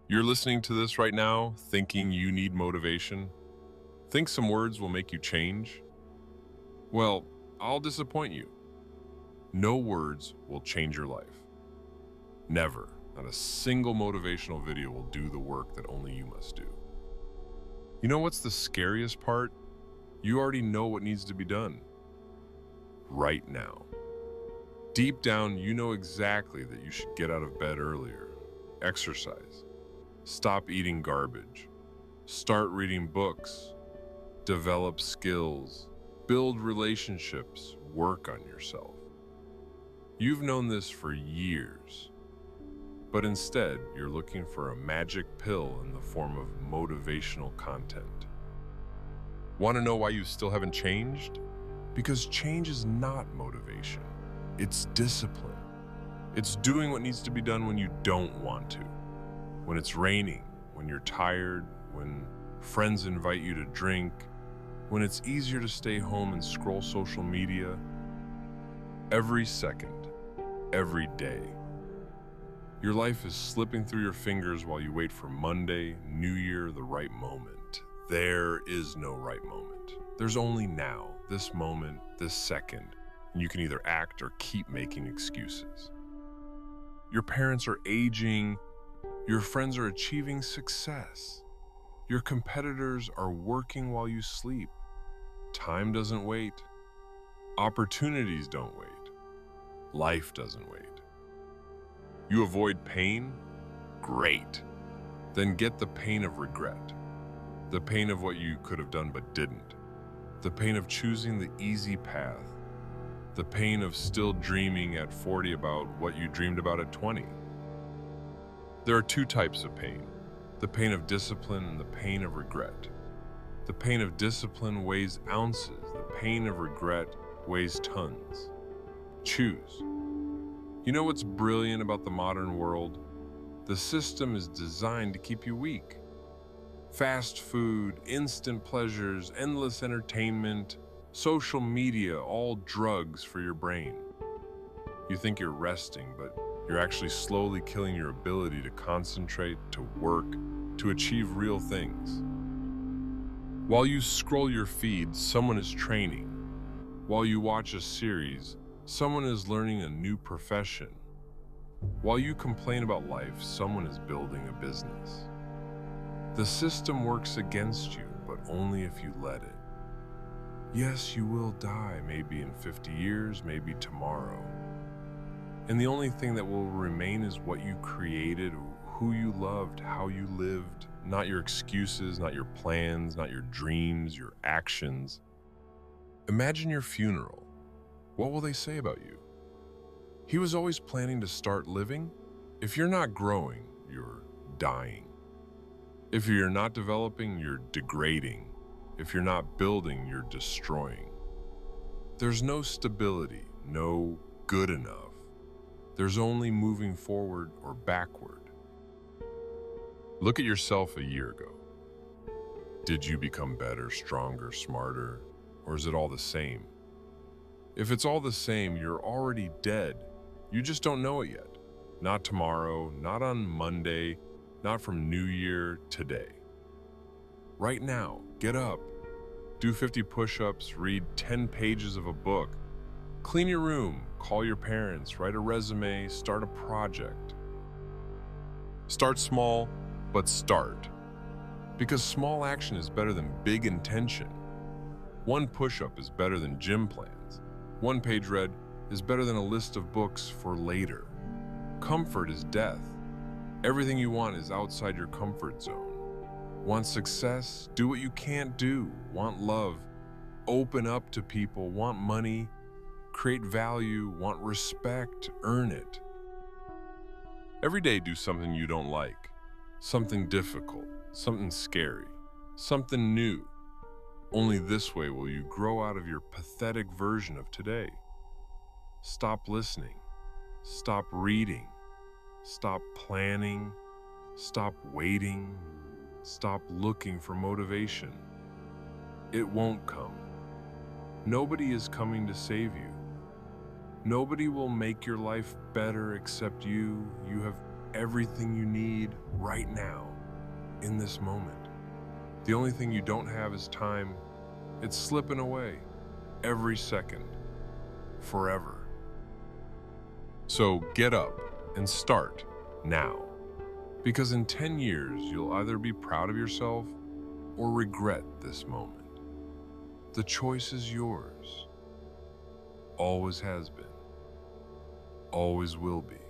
You're listening to this right now, thinking you need motivation? Think some words will make you change? Well, I'll disappoint you. No words will change your life. Never. Not a single motivational video will do the work that only you must do. You know what's the scariest part? You already know what needs to be done. Right now. Deep down, you know exactly that you should get out of bed earlier, exercise, stop eating garbage, start reading books, develop skills, build relationships, work on yourself. You've known this for years, but instead you're looking for a magic pill in the form of motivational content. Want to know why you still haven't changed? Because change is not motivation. It's discipline. It's doing what needs to be done when you don't want to. When it's raining, when you're tired, when friends invite you to drink, when it's easier to stay home and scroll social media. Every second, every day. Your life is slipping through your fingers while you wait for Monday, New Year, the right moment. There is no right moment. There's only now, this moment, this second, and you can either act or keep making excuses. Your parents are aging, your friends are achieving success, your competitors are working while you sleep. Time doesn't wait. Opportunities don't wait. Life doesn't wait. You avoid pain? Great. Then get the pain of regret. The pain of what you could have done but didn't. The pain of choosing the easy path. The pain of still dreaming at 40 about what you dreamed about at 20. There are two types of pain: the pain of discipline and the pain of regret. The pain of discipline weighs ounces, the pain of regret weighs tons. Choose. You know what's brilliant about the modern world? The system is designed to keep you weak. Fast food, instant pleasures, endless entertainment, social media, all drugs for your brain. You think you're resting, but you're actually slowly killing your ability to concentrate, to work, to achieve real things. While you scroll your feed, someone is training. While you watch a series, someone is learning a new profession. While you complain about life, someone is building a business. The system works against you, but only if you let it. Yes, you will die, maybe in 50 years, maybe tomorrow. And the only thing that will remain is what you created, who you loved, how you lived, not your excuses, not your plans, not your dreams, your actions. Imagine your funeral. What will they say about you? He was always planning to start living? If you're not growing, you're dying. If you're not developing, you're degrading. If you're not building, you're destroying. There's no stability, no good enough. There's only moving forward or backward. Look at yourself a year ago. Did you become better, stronger, smarter, or is it all the same? If it's all the same, you're already dead. You just don't know it yet. Not tomorrow, not on Monday, not from New Year, today. Right now, get up. Do 50 push-ups, read 10 pages of a book. Clean your room, call your parents, write a resume, start a project. Start small, but start. Because small action is better than big intention. One push-up is better than gym plans. One page read is better than a list of books for later. Comfort is death. Everything you want is outside your comfort zone. Want success? Do what you can't do. Want love? Open up to people. Want money? Create value. Want respect? Earn it. Every day do something you don't like. Something difficult. Something scary. Something new. Only this way will you grow out of your pathetic version of today. Stop listening. Stop reading. Stop planning. Stop waiting. Stop looking for motivation. It won't come. Nobody is coming to save you. Nobody will make your life better except you. You have everything you need right now, in this moment. The only thing you don't have is time. It's slipping away every second, forever. So get up and start now. Because in 10 years, you'll either be proud of yourself or regret this moment. The choice is yours. Always has been. Always will be.